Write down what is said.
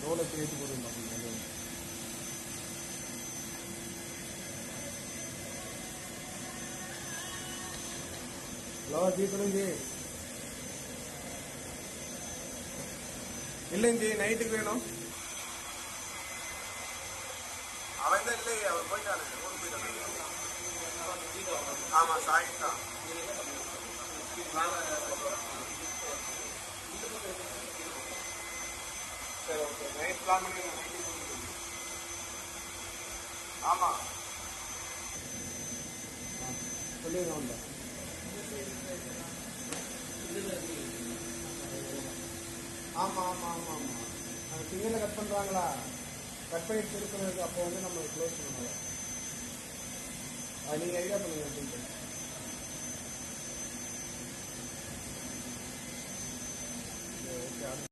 Role எப்படி ஏற்றி போடுங்க அப்படின்னு. ஹலோ ஜி, சொல்லுங்க ஜி. இல்லைங்க ஜி, நைட்டுக்கு வேணும். அவன் தான் இல்லையே, அவர் போயிட்டாரு, ஊருக்கு போயிட்டாரு. ஆமாம், சாயிட்டா. சரி, ஓகே. நைட் பிளான் பண்ணி நைட்டுக்கு. ஆமாம், சொல்லிடுங்க அவன்கிட்ட. ஆமாம் ஆமாம் ஆமாம் ஆமாம். அந்த சிங்கிளில் கட் பண்ணுறாங்களா, கட் பண்ணிட்டு திருப்பினதுக்கு அப்போ வந்து நம்ம க்ளோஸ் பண்ணணும். அது நீங்கள் ஐடியா பண்ணுங்க அப்படின்ட்டு. ஓகே.